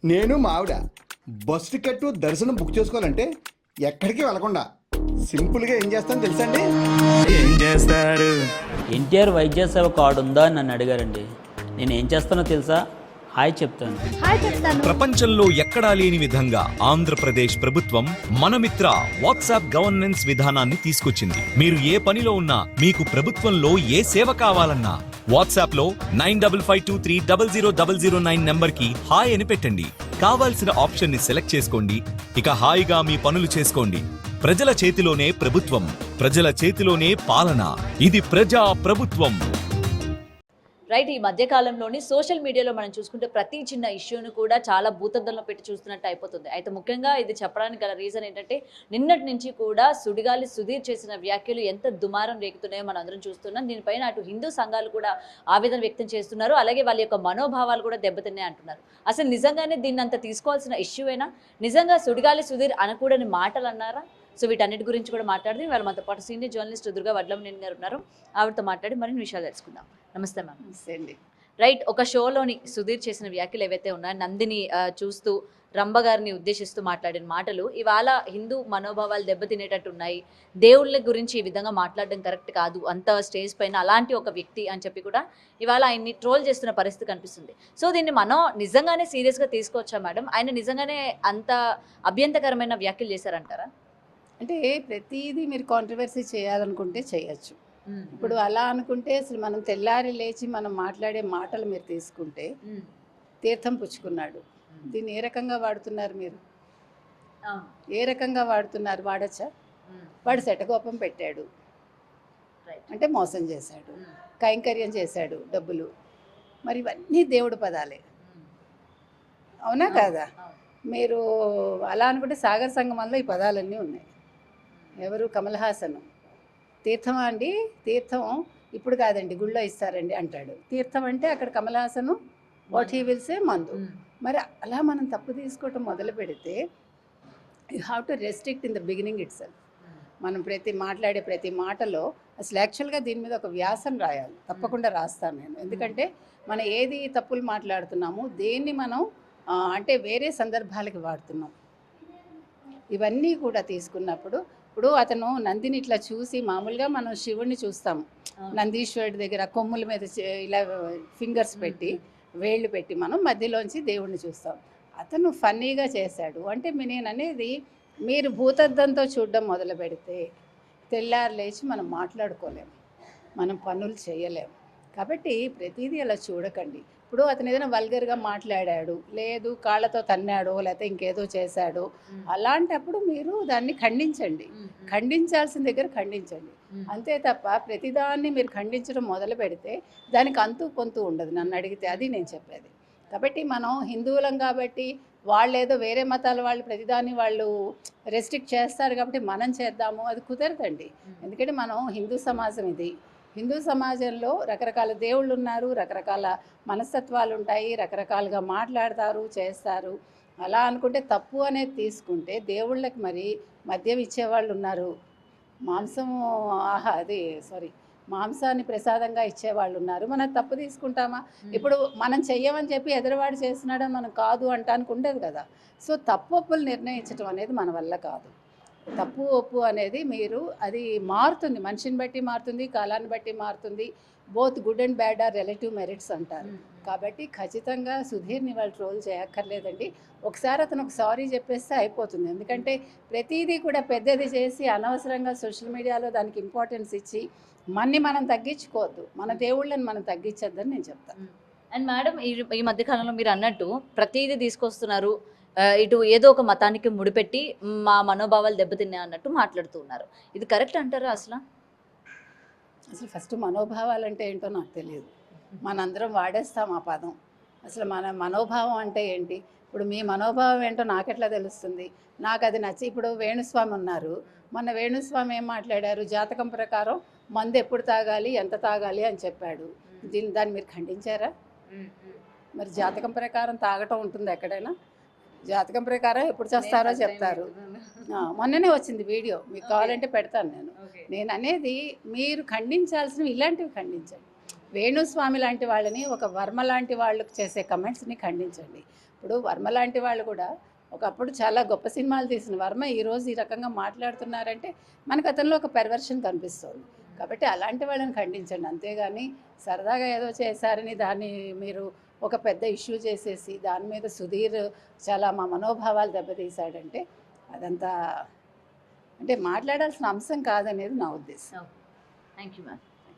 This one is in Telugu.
నేను మా ఆవిడ బస్ టికెట్ దర్శనం బుక్ చేసుకోవాలంటే ఎక్కడికి వెళ్ళకుండా సింపుల్గా ఏం చేస్తాను తెలుసా అండి? ఏం చేస్తారు? ఎన్టీఆర్ వైద్య సేవ కార్డు ఉందా అని నన్ను అడిగారండి. నేను ఏం చేస్తానో తెలుసా? హాయ్ చెప్తాను. ప్రపంచంలో ఎక్కడా లేని విధంగా ఆంధ్రప్రదేశ్ ప్రభుత్వం మనమిత్ర వాట్సాప్ గవర్నెన్స్ విధానాన్ని తీసుకొచ్చింది. మీరు ఏ పనిలో ఉన్నా, మీకు ప్రభుత్వంలో ఏ సేవ కావాలన్నా వాట్సాప్ లో 9552300009 నెంబర్ కి హాయ్ అని పెట్టండి. కావాల్సిన ఆప్షన్ ని సెలెక్ట్ చేసుకోండి. ఇక హాయిగా మీ పనులు చేసుకోండి. ప్రజల చేతిలోనే ప్రభుత్వం, ప్రజల చేతిలోనే పాలన. ఇది ప్రజా ప్రభుత్వం. రైట్. ఈ మధ్య కాలంలోని సోషల్ మీడియాలో మనం చూసుకుంటే ప్రతి చిన్న ఇష్యూను కూడా చాలా భూతద్దంలో పెట్టి చూస్తున్నట్టు అయిపోతుంది. అయితే ముఖ్యంగా ఇది చెప్పడానికి గల రీజన్ ఏంటంటే నిన్నటి నుంచి కూడా సుడిగాలి సుధీర్ చేసిన వ్యాఖ్యలు ఎంత దుమారం రేగుతున్నాయో మనం అందరం చూస్తున్నాం. దీనిపైన అటు హిందూ సంఘాలు కూడా ఆవేదన వ్యక్తం చేస్తున్నారు. అలాగే వాళ్ళ యొక్క మనోభావాలు కూడా దెబ్బతిన్నాయి అంటున్నారు. అసలు నిజంగానే దీన్ని అంత తీసుకోవాల్సిన ఇష్యూవేనా? నిజంగా సుడిగాలి సుధీర్ అనకూడని మాటలు అన్నారా? సో వీటన్నిటి గురించి కూడా మాట్లాడితే వాళ్ళ మనతో పాటు సీనియర్ జర్నలిస్ట్ దుర్గా వడ్లమనేని గారు ఉన్నారు. ఆవిడతో మాట్లాడి మరిన్ని విషయాలు తెలుసుకుందాం. నమస్తే మ్యామ్. నమస్తే అండి. రైట్. ఒక షోలోని సుధీర్ చేసిన వ్యాఖ్యలు ఏవైతే ఉన్నాయో, నందిని చూస్తూ రంభ గారిని ఉద్దేశిస్తూ మాట్లాడిన మాటలు ఇవాళ హిందూ మనోభావాలు దెబ్బతినేటట్టు ఉన్నాయి. దేవుళ్ళ గురించి ఈ విధంగా మాట్లాడడం కరెక్ట్ కాదు, అంత స్టేజ్ పైన అలాంటి ఒక వ్యక్తి అని చెప్పి కూడా ఇవాళ ఆయన్ని ట్రోల్ చేస్తున్న పరిస్థితి కనిపిస్తుంది. సో దీన్ని మనం నిజంగానే సీరియస్గా తీసుకోవచ్చా మేడం? ఆయన నిజంగానే అంత అభ్యంతకరమైన వ్యాఖ్యలు చేశారంటారా? అంటే ప్రతిదీ మీరు కాంట్రవర్సీ చేయాలనుకుంటే చేయొచ్చు. ఇప్పుడు అలా అనుకుంటే అసలు మనం తెల్లారి లేచి మనం మాట్లాడే మాటలు మీరు తీసుకుంటే తీర్థం పుచ్చుకున్నాడు, దీన్ని ఏ రకంగా వాడుతున్నారు మీరు? ఏ రకంగా వాడుతున్నారు? వాడచ్చా? వాడు శటకోపం పెట్టాడు అంటే మోసం చేశాడు, కైంకర్యం చేశాడు, డబ్బులు, మరి ఇవన్నీ దేవుడి పదాలే, అవునా కాదా? మీరు అలా అనుకుంటే సాగర్ సంగమంలో ఈ పదాలన్నీ ఉన్నాయి. ఎవరు? కమల్ హాసన్. తీర్థమా అండి? తీర్థం ఇప్పుడు కాదండి, గుళ్ళో ఇస్తారండి అంటాడు. తీర్థం అంటే అక్కడ Kamal Haasan what he will say మందు. మరి అలా మనం తప్పు తీసుకోవటం మొదలు పెడితే you have to restrict in the beginning it self. మనం మాట్లాడే ప్రతి మాటలో అసలు యాక్చువల్గా దీని మీద ఒక వ్యాసం రాయాలి. తప్పకుండా రాస్తాను నేను. ఎందుకంటే మనం ఏది తప్పులు మాట్లాడుతున్నాము, దేన్ని మనం అంటే వేరే సందర్భాలకి వాడుతున్నాం, ఇవన్నీ కూడా తీసుకున్నప్పుడు ఇప్పుడు అతను నందిని ఇట్లా చూసి, మామూలుగా మనం శివుడిని చూస్తాము నందీశ్వరుడి దగ్గర కొమ్ముల మీద ఇలా ఫింగర్స్ పెట్టి వేళ్ళు పెట్టి మనం మధ్యలోంచి దేవుడిని చూస్తాం. అతను ఫన్నీగా చేశాడు అంటే నేను అనేది, మీరు భూతద్దంతో చూడడం మొదలు పెడితే తెల్లారు లేచి మనం మాట్లాడుకోలేము, మనం పనులు చేయలేము. కాబట్టి ప్రతిదీ అలా చూడకండి. ఇప్పుడు అతను ఏదైనా వల్గర్గా మాట్లాడాడు, లేదు కాళ్ళతో తన్నాడు, లేకపోతే ఇంకేదో చేశాడు, అలాంటప్పుడు మీరు దాన్ని ఖండించండి. ఖండించాల్సిన దగ్గర ఖండించండి, అంతే తప్ప ప్రతిదాన్ని మీరు ఖండించడం మొదలు పెడితే దానికి అంతు పొంతు ఉండదు నన్ను అడిగితే. అది నేను చెప్పేది. కాబట్టి మనం హిందువులం కాబట్టి వాళ్ళు ఏదో వేరే మతాల వాళ్ళు ప్రతిదాన్ని వాళ్ళు రెస్ట్రిక్ట్ చేస్తారు కాబట్టి మనం చేద్దాము, అది కుదరదండి. ఎందుకంటే మనం హిందూ సమాజం ఇది. హిందూ సమాజంలో రకరకాల దేవుళ్ళు ఉన్నారు, రకరకాల మనస్తత్వాలు ఉంటాయి, రకరకాలుగా మాట్లాడతారు, చేస్తారు. అలా అనుకుంటే తప్పు అనేది తీసుకుంటే దేవుళ్ళకి మరి మద్యం ఇచ్చేవాళ్ళు ఉన్నారు, మాంసాన్ని ప్రసాదంగా ఇచ్చేవాళ్ళు ఉన్నారు. మనం తప్పు తీసుకుంటామా? ఇప్పుడు మనం చెయ్యమని చెప్పి ఎదురువాడు చేస్తున్నాడని మనం కాదు అంటానికి ఉండదు కదా. సో తప్పు ఒప్పులు నిర్ణయించడం అనేది మన వల్ల కాదు. తప్పు ఒప్పు అనేది అది మారుతుంది, మనిషిని బట్టి మారుతుంది, కాలాన్ని బట్టి మారుతుంది. Both good and bad or relative merits అంటారు. కాబట్టి ఖచ్చితంగా సుధీర్ని వాళ్ళు ట్రోల్ చేయక్కర్లేదండి. ఒకసారి అతను ఒక సారీ చెప్పేస్తే అయిపోతుంది. ఎందుకంటే ప్రతిదీ కూడా పెద్దది చేసి అనవసరంగా సోషల్ మీడియాలో దానికి ఇంపార్టెన్స్ ఇచ్చి మనం తగ్గించుకోవద్దు, మన దేవుళ్ళని మనం తగ్గించొద్దని నేను చెప్తాను. అండ్ మేడం, ఈ మధ్యకాలంలో మీరు అన్నట్టు ప్రతిదీ తీసుకొస్తున్నారు, ఇటు ఏదో ఒక మతానికి ముడిపెట్టి మా మనోభావాలు దెబ్బతిన్నాయి అన్నట్టు మాట్లాడుతూ ఉన్నారు. ఇది కరెక్ట్ అంటారా? అసలు ఫస్ట్ మనోభావాలు అంటే ఏంటో నాకు తెలియదు, మనందరం వాడేస్తాం ఆ పదం. అసలు మన మనోభావం అంటే ఏంటి? ఇప్పుడు మీ మనోభావం ఏంటో నాకెట్లా తెలుస్తుంది? నాకు అది నచ్చి, ఇప్పుడు వేణుస్వామి ఉన్నారు, మొన్న వేణుస్వామి ఏం మాట్లాడారు? జాతకం ప్రకారం మందు ఎప్పుడు తాగాలి, ఎంత తాగాలి అని చెప్పాడు. దాన్ని మీరు ఖండించారా? మరి జాతకం ప్రకారం తాగటం ఉంటుంది ఎక్కడైనా? జాతకం ప్రకారం ఎప్పుడు చేస్తారో చెప్తారు. మొన్ననే వచ్చింది వీడియో, మీకు కావాలంటే పెడతాను నేను అనేది మీరు ఖండించాల్సినవి ఇలాంటివి ఖండించండి. వేణుస్వామి లాంటి వాళ్ళని, ఒక వర్మ లాంటి వాళ్ళకి చేసే కమెంట్స్ని ఖండించండి. ఇప్పుడు వర్మ లాంటి వాళ్ళు కూడా ఒకప్పుడు చాలా గొప్ప సినిమాలు తీసిన వర్మ ఈరోజు ఈ రకంగా మాట్లాడుతున్నారంటే మనకు అతనిలో ఒక పెర్వర్షన్ కనిపిస్తుంది. కాబట్టి అలాంటి వాళ్ళని ఖండించండి, అంతేగాని సరదాగా ఏదో చేశారని దాన్ని మీరు ఒక పెద్ద ఇష్యూ చేసేసి దాని మీద సుధీర్ చాలా మా మనోభావాలు దెబ్బతీశాడంటే అదంతా అంటే మాట్లాడాల్సిన అంశం కాదనేది నా ఉద్దేశం. Thank you ma'am.